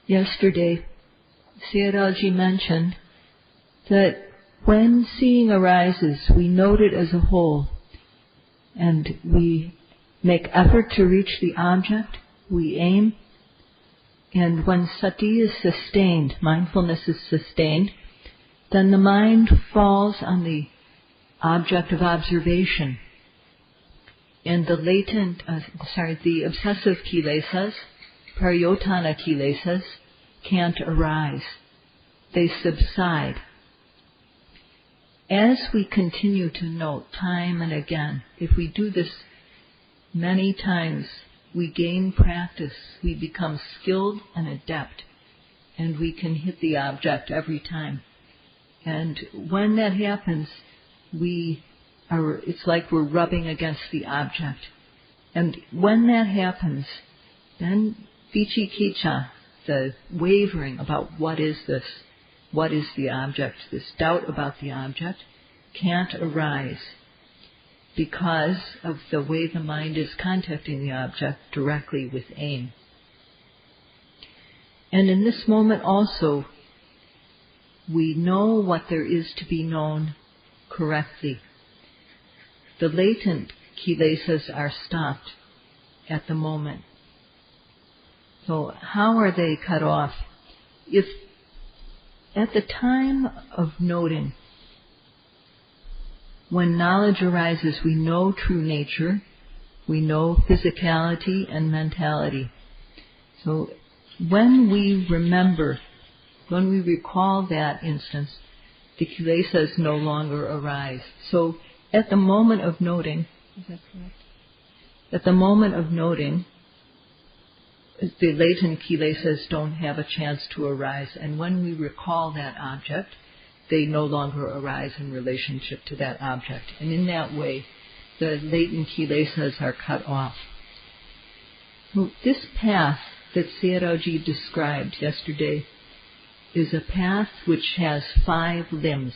Yesterday, Sayadaw mentioned that when seeing arises, we note it as a whole, and we make effort to reach the object, we aim, and when sati is sustained, mindfulness is sustained, then the mind falls on the object of observation, and the obsessive kilesas, pariyotana kilesas, can't arise. They subside. As we continue to note time and again, if we do this many times, we gain practice, we become skilled and adept, and we can hit the object every time. And when that happens, it's like we're rubbing against the object. And when that happens, then vicikiccha, the wavering about what is this, what is the object, this doubt about the object, can't arise because of the way the mind is contacting the object directly with aim. And in this moment also, we know what there is to be known correctly. The latent kilesas are stopped at the moment. So how are they cut off? If at the time of noting, when knowledge arises, we know true nature, we know physicality and mentality. So when we remember, when we recall that instance, the kilesas no longer arise. So at the moment of noting, is that correct? At the moment of noting, the latent kilesas don't have a chance to arise, and when we recall that object, they no longer arise in relationship to that object. And in that way, the latent kilesas are cut off. Well, this path that Sayadaw described yesterday is a path which has 5 limbs,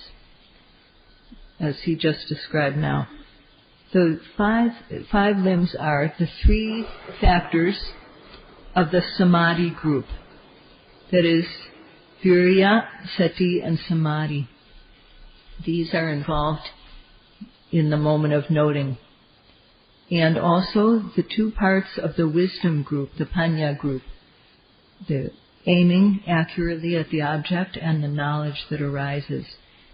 as he just described now. The five limbs are the 3 factors of the samadhi group. That is, virya, sati, and samadhi. These are involved in the moment of noting. And also the 2 parts of the wisdom group, the panya group, the aiming accurately at the object and the knowledge that arises.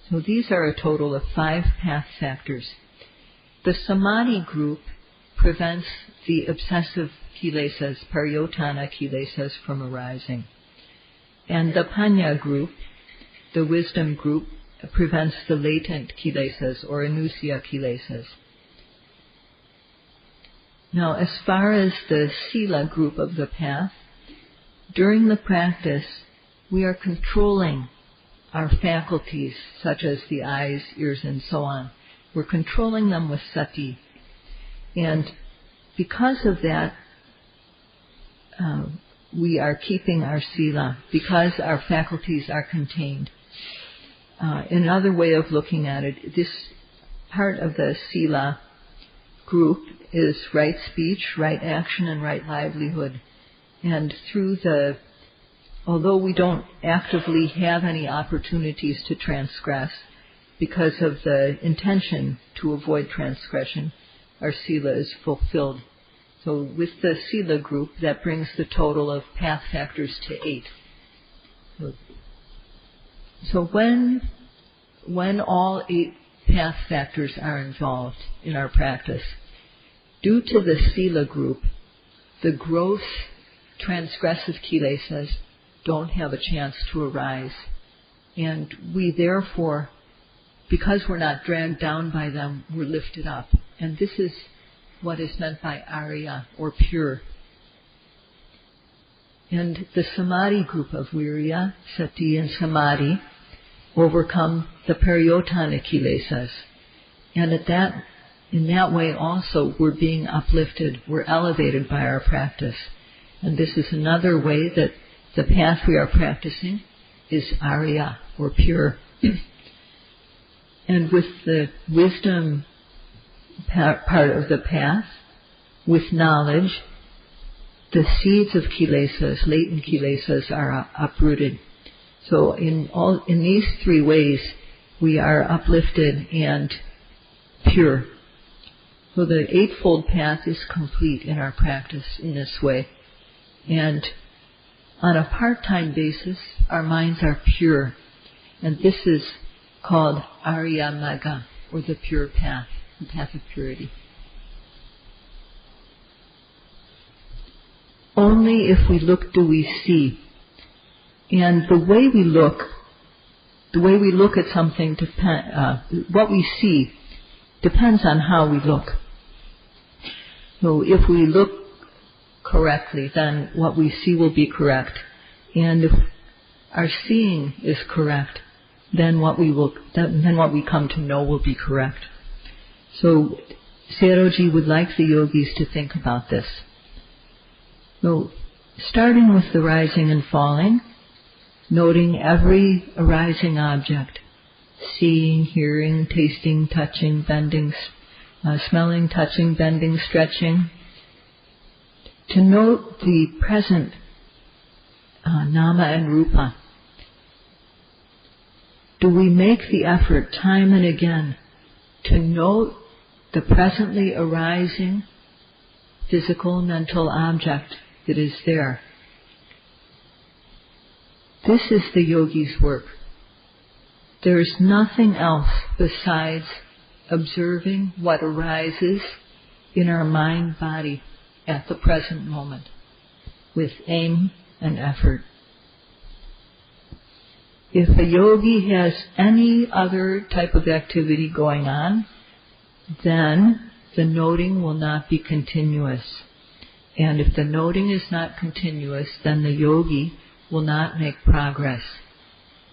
So these are a total of 5 path factors. The samadhi group prevents the obsessive kilesas, pariyotana kilesas, from arising. And the panya group, the wisdom group, prevents the latent kilesas or anusaya kilesas. Now, as far as the sila group of the path, during the practice, we are controlling our faculties, such as the eyes, ears, and so on. We're controlling them with sati. And because of that, we are keeping our sila, because our faculties are contained. Another way of looking at it, this part of the sila group is right speech, right action, and right livelihood. And although we don't actively have any opportunities to transgress, because of the intention to avoid transgression, our sila is fulfilled. So with the sila group, that brings the total of path factors to 8. So when all 8 path factors are involved in our practice, due to the sila group, the gross transgressive kilesas don't have a chance to arise. And we therefore, because we're not dragged down by them, we're lifted up. And this is what is meant by Arya, or pure. And the samadhi group of virya, sati, and samadhi overcome the pariyotana kilesas. And in that way also, we're being uplifted, we're elevated by our practice. And this is another way that the path we are practicing is Arya, or pure. And with the wisdom part of the path, with knowledge, the seeds of kilesas, latent kilesas, are uprooted. So in these three ways, we are uplifted and pure. So the Eightfold Path is complete in our practice in this way. And on a part-time basis, our minds are pure. And this is called Arya Magga, or the pure path, the path of purity. Only if we look do we see. And the way we look at something, what we see depends on how we look. So if we look correctly, then what we see will be correct. And if our seeing is correct, then what we come to know will be correct. So Sayadaw would like the yogis to think about this. So starting with the rising and falling, noting every arising object, seeing, hearing, tasting, touching, bending, smelling, touching, bending, stretching, to note the present nama and rupa. Do we make the effort time and again to note the presently arising physical, mental object that is there? This is the yogi's work. There is nothing else besides observing what arises in our mind-body at the present moment with aim and effort. If a yogi has any other type of activity going on, then the noting will not be continuous. And if the noting is not continuous, then the yogi will not make progress.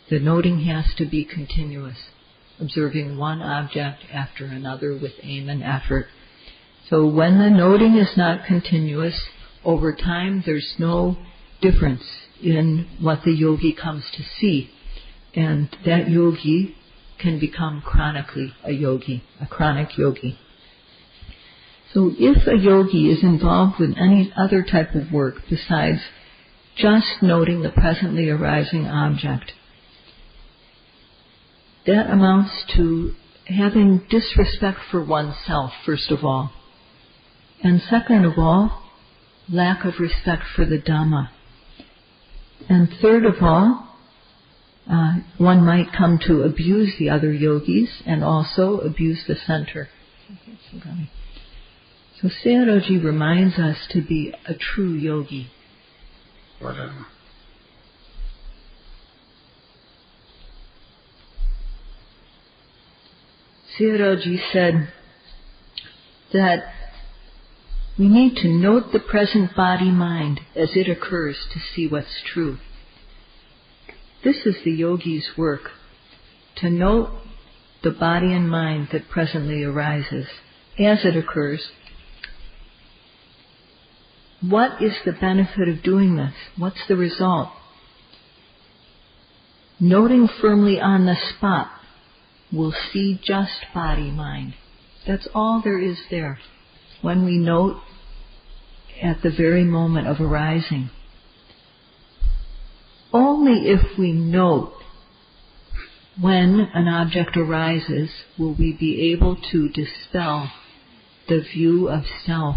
The noting has to be continuous, observing one object after another with aim and effort. So when the noting is not continuous, over time there's no difference in what the yogi comes to see. And that yogi can become chronically a yogi, a chronic yogi. So if a yogi is involved with any other type of work besides just noting the presently arising object, that amounts to having disrespect for oneself, first of all. And second of all, lack of respect for the Dhamma. And third of all, one might come to abuse the other yogis and also abuse the center. So Sayadaw reminds us to be a true yogi. Sayadaw said that we need to note the present body-mind as it occurs to see what's true. This is the yogi's work, to note the body and mind that presently arises as it occurs. What is the benefit of doing this? What's the result? Noting firmly on the spot, we'll see just body-mind. That's all there is there. When we note at the very moment of arising. Only if we note when an object arises will we be able to dispel the view of self.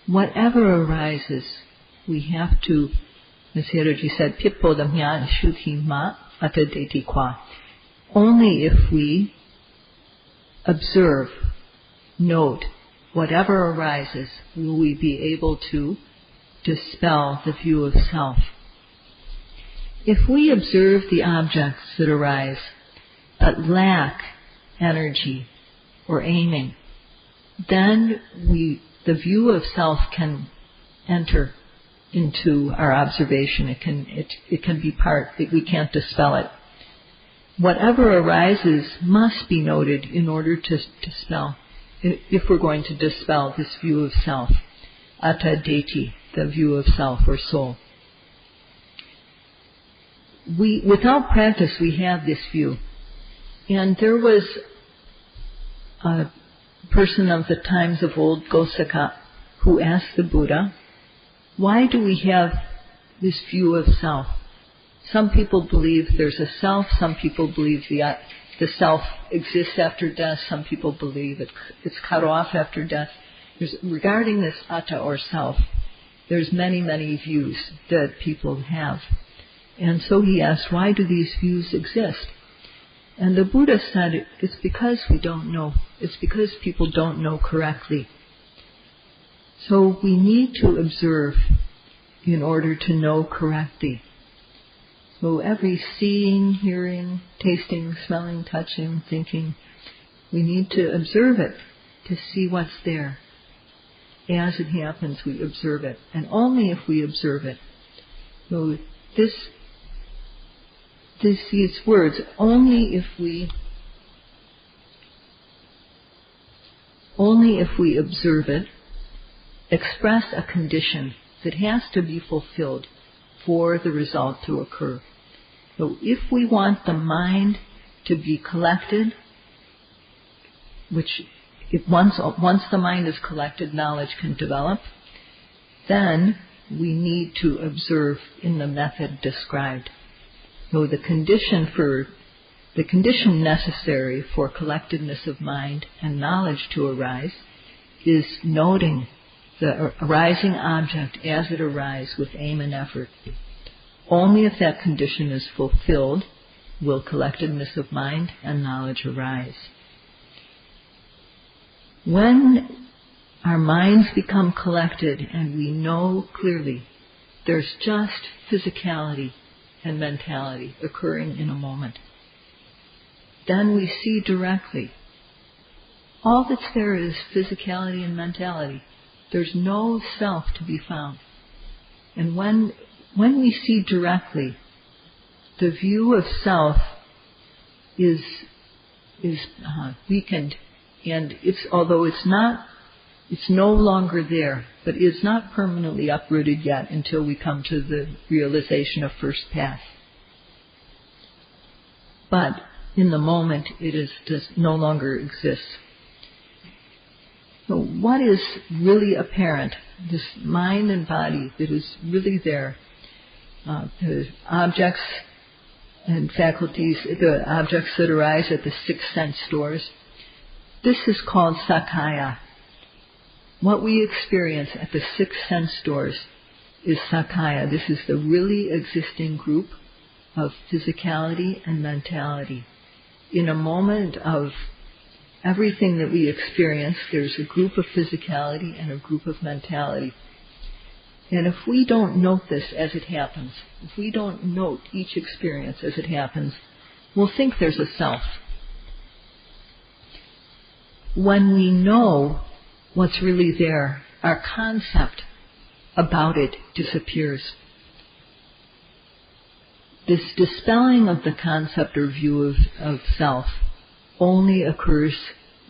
Whatever arises, we have to, as Sayadaw said, Pipodamya Shuddhima Atadeti Kwa. Only if we observe, note, whatever arises, will we be able to dispel the view of self. If we observe the objects that arise but lack energy or aiming, then the view of self can enter into our observation. It can be part. We can't dispel it. Whatever arises must be noted in order to dispel. If we're going to dispel this view of self, atadeti, the view of self or soul. Without practice, we have this view. And there was a person of the times of old, Gosaka, who asked the Buddha, why do we have this view of self? Some people believe there's a self. Some people believe the self exists after death. Some people believe it's cut off after death. Regarding this atta or self, there's many, many views that people have. And so he asked, why do these views exist? And the Buddha said, it's because we don't know. It's because people don't know correctly. So we need to observe in order to know correctly. So every seeing, hearing, tasting, smelling, touching, thinking, we need to observe it to see what's there. As it happens, we observe it. And only if we observe it. So these words, only if we observe it, express a condition that has to be fulfilled for the result to occur. So if we want the mind to be collected, which once the mind is collected, knowledge can develop, then we need to observe in the method described. So the condition necessary for collectedness of mind and knowledge to arise is noting the arising object as it arises with aim and effort. Only if that condition is fulfilled will collectedness of mind and knowledge arise. When our minds become collected and we know clearly there's just physicality and mentality occurring in a moment, then we see directly. All that's there is physicality and mentality. There's no self to be found. And when we see directly, the view of self is weakened, and although it's no longer there, but it's not permanently uprooted yet until we come to the realization of first path. But in the moment, it just no longer exists. So what is really apparent, this mind and body that is really there, the objects and faculties, the objects that arise at the six sense doors, this is called Sakkaya. What we experience at the six sense doors is Sakkaya. This is the really existing group of physicality and mentality. In a moment of everything that we experience, there's a group of physicality and a group of mentality. And if we don't note this as it happens, if we don't note each experience as it happens, we'll think there's a self. When we know what's really there, our concept about it disappears. This dispelling of the concept or view of self only occurs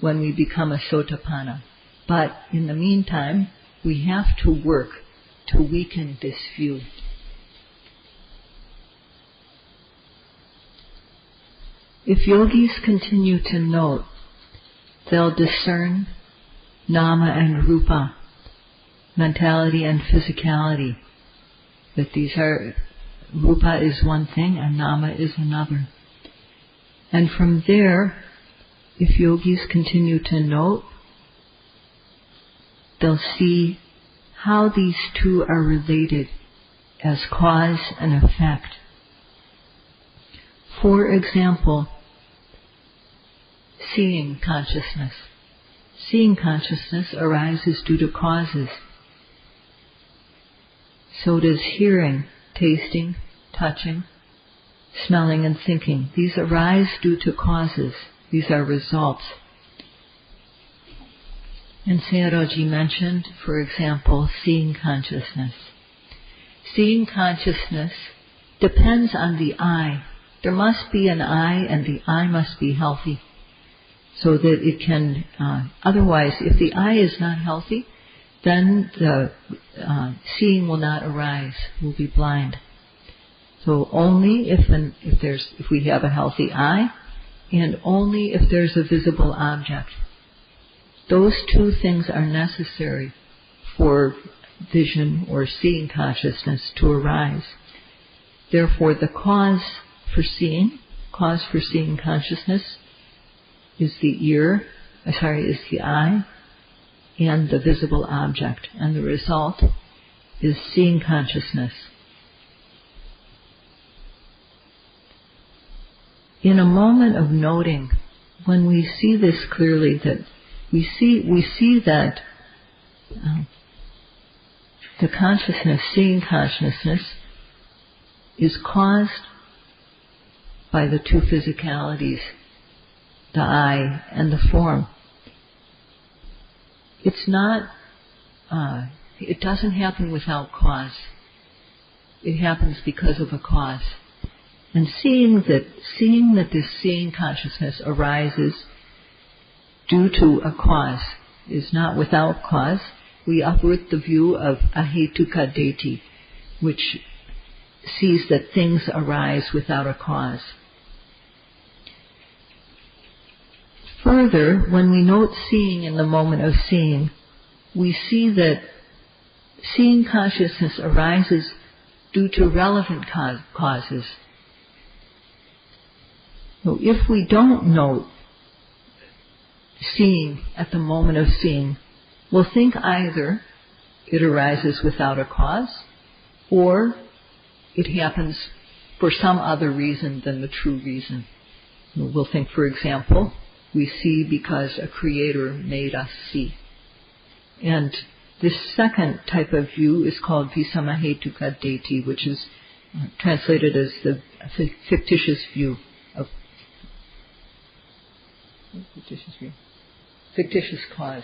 when we become a Sotapanna. But in the meantime, we have to work to weaken this view. If yogis continue to note, they'll discern nama and rupa, mentality and physicality, that these are, rupa is one thing and nama is another. And from there, if yogis continue to note, they'll see how these two are related as cause and effect. For example, seeing consciousness. Seeing consciousness arises due to causes. So does hearing, tasting, touching, smelling and thinking. These arise due to causes. These are results. And Sayadaw mentioned, for example, seeing consciousness. Seeing consciousness depends on the eye. There must be an eye, and the eye must be healthy, so that it can, otherwise, if the eye is not healthy, then the seeing will not arise, will be blind. So only if we have a healthy eye, and only if there's a visible object. Those two things are necessary for vision or seeing consciousness to arise. Therefore, the cause for seeing consciousness is the eye and the visible object, and the result is seeing consciousness. In a moment of noting, when we see this clearly, that we see that the consciousness, seeing consciousness, is caused by the two physicalities, the I and the form. It's not, it doesn't happen without cause. It happens because of a cause. And seeing that this seeing consciousness arises due to a cause is not without cause. We uproot the view of ahetuka detti, which sees that things arise without a cause. Further, when we note seeing in the moment of seeing, we see that seeing consciousness arises due to relevant causes. So if we don't note seeing at the moment of seeing, we'll think either it arises without a cause, or it happens for some other reason than the true reason. We'll think, for example, we see because a creator made us see. And this second type of view is called visamahetuka detti, which is translated as the fictitious view of fictitious cause,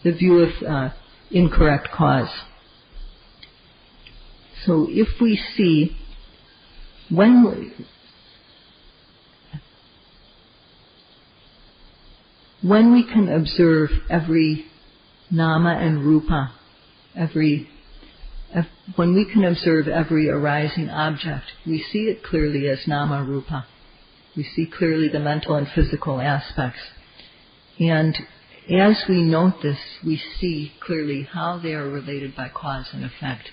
the view of incorrect cause. So if we see, when we can observe every nama and rupa, when we can observe every arising object, we see it clearly as nama rupa. We see clearly the mental and physical aspects. And as we note this, we see clearly how they are related by cause and effect.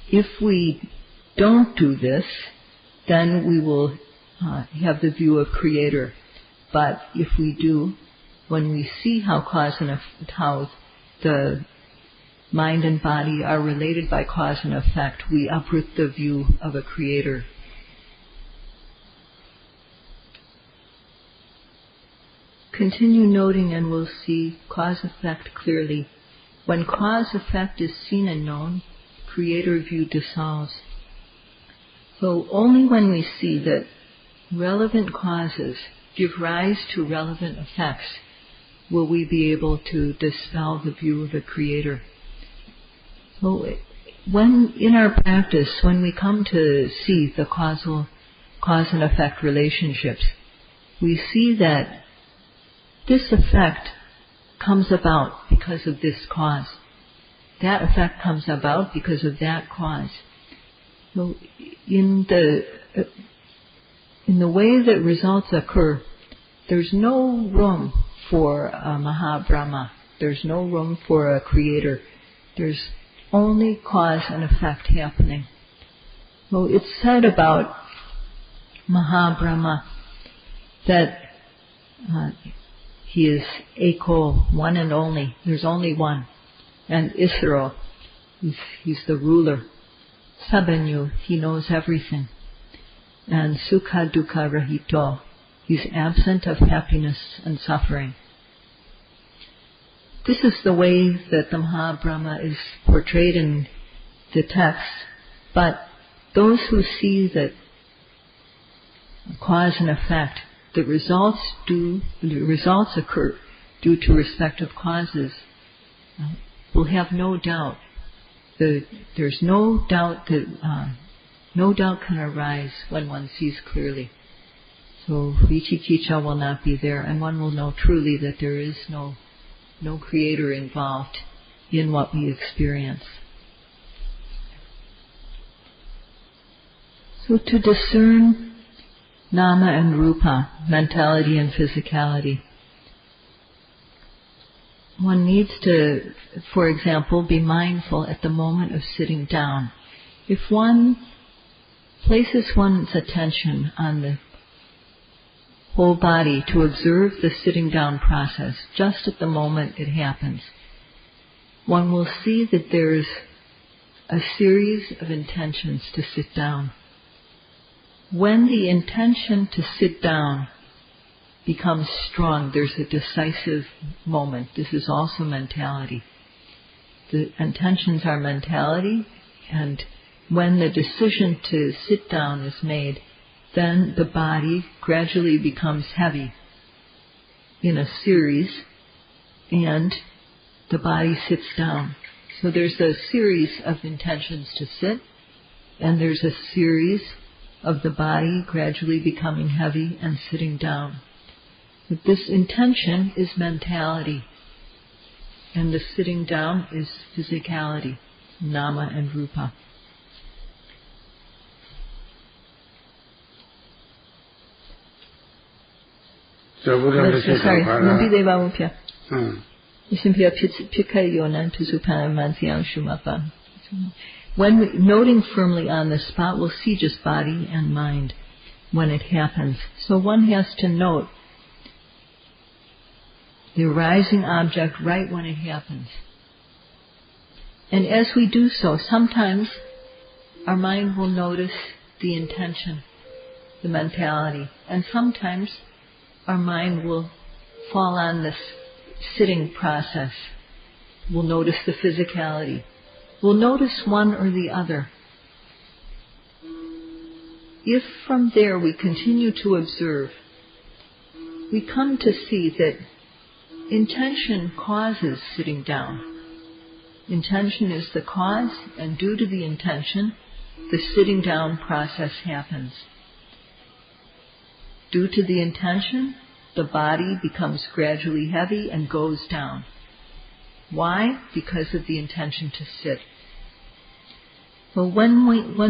If we don't do this, then we will have the view of creator. But if we do, when we see how how the mind and body are related by cause and effect, we uproot the view of a creator. Continue noting and we'll see cause-effect clearly. When cause-effect is seen and known, creator view dissolves. So only when we see that relevant causes give rise to relevant effects will we be able to dispel the view of a creator. So when in our practice, when we come to see the cause and effect relationships, we see that this effect comes about because of this cause. That effect comes about because of that cause. So in the way that results occur, there's no room for a Mahabrahma. There's no room for a creator. There's only cause and effect happening. So it's said about Mahabrahma that he is Eko, one and only. There's only one. And Isaro, he's the ruler. Sabanyu, he knows everything. And Sukha Dukkha Rahito, he's absent of happiness and suffering. This is the way that the Mahabrahma is portrayed in the text. But those who see that cause and effect, the results occur due to respective causes, will have no doubt. There's no doubt that no doubt can arise when one sees clearly. So vichikicha will not be there, and one will know truly that there is no creator involved in what we experience. So to discern nama and rupa, mentality and physicality, one needs to, for example, be mindful at the moment of sitting down. If one places one's attention on the whole body to observe the sitting down process, just at the moment it happens, one will see that there's a series of intentions to sit down. When the intention to sit down becomes strong, there's a decisive moment. This is also mentality. The intentions are mentality, and when the decision to sit down is made, then the body gradually becomes heavy in a series, and the body sits down. So there's a series of intentions to sit, and there's a series of the body gradually becoming heavy and sitting down. But this intention is mentality, and the sitting down is physicality, nama and rupa. When noting firmly on the spot, we'll see just body and mind when it happens. So one has to note the arising object right when it happens. And as we do so, sometimes our mind will notice the intention, the mentality, and sometimes our mind will fall on this sitting process. We'll notice the physicality. We'll notice one or the other. If from there we continue to observe, we come to see that intention causes sitting down. Intention is the cause, and due to the intention, the sitting down process happens. Due to the intention, the body becomes gradually heavy and goes down. Why? Because of the intention to sit. Well, when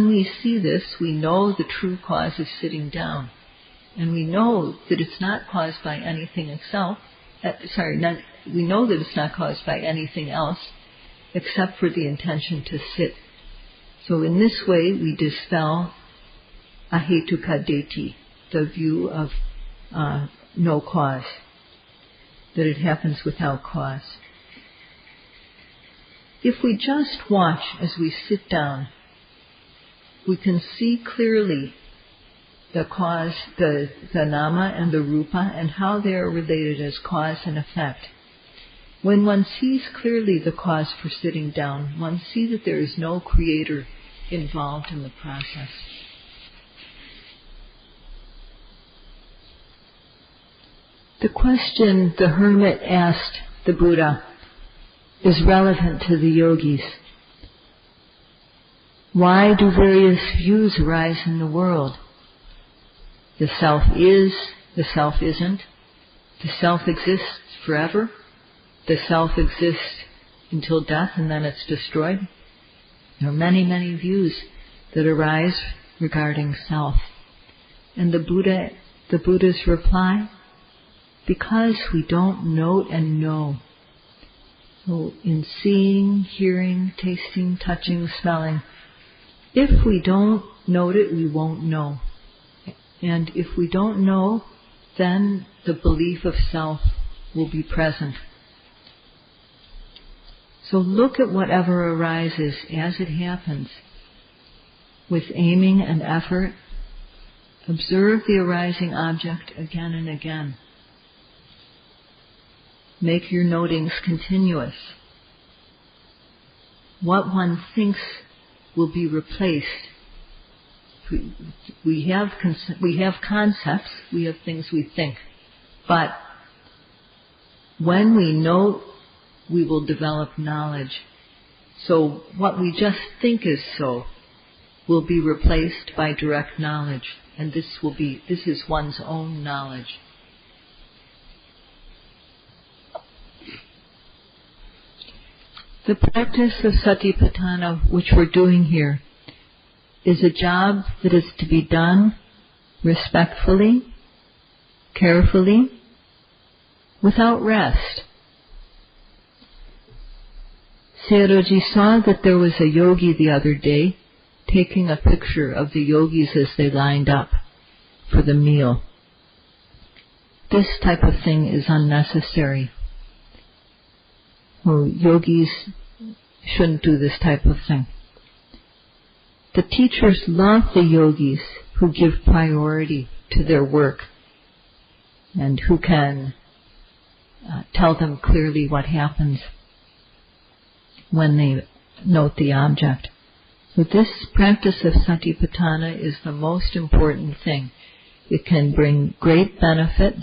we see this, we know the true cause is sitting down. And we know that it's not caused by anything itself. We know that it's not caused by anything else except for the intention to sit. So in this way, we dispel ahetuka detti, the view of no cause, that it happens without cause. If we just watch as we sit down, we can see clearly the cause, the nama and the rupa, and how they are related as cause and effect. When one sees clearly the cause for sitting down, one sees that there is no creator involved in the process. The question the hermit asked the Buddha is relevant to the yogis. Why do various views arise in the world? The self is, the self isn't. The self exists forever. The self exists until death and then it's destroyed. There are many, many views that arise regarding self. And the Buddha's reply, because we don't note and know. So in seeing, hearing, tasting, touching, smelling, if we don't note it, we won't know. And if we don't know, then the belief of self will be present. So look at whatever arises as it happens. With aiming and effort, observe the arising object again and again. Make your notings continuous. What one thinks will be replaced. We have concepts, we have things we think. But when we note, we will develop knowledge. So what we just think is so will be replaced by direct knowledge. And this is one's own knowledge. The practice of satipatthana, which we're doing here, is a job that is to be done respectfully, carefully, without rest. Sayadaw saw that there was a yogi the other day taking a picture of the yogis as they lined up for the meal. This type of thing is unnecessary. Well, yogis shouldn't do this type of thing. The teachers love the yogis who give priority to their work and who can tell them clearly what happens when they note the object. So this practice of Satipatthana is the most important thing. It can bring great benefit,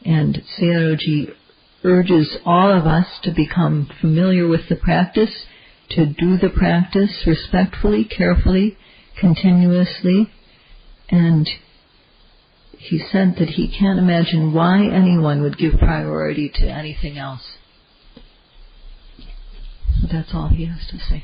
and Sayadaw urges all of us to become familiar with the practice, to do the practice respectfully, carefully, continuously, and he said that he can't imagine why anyone would give priority to anything else. So that's all he has to say.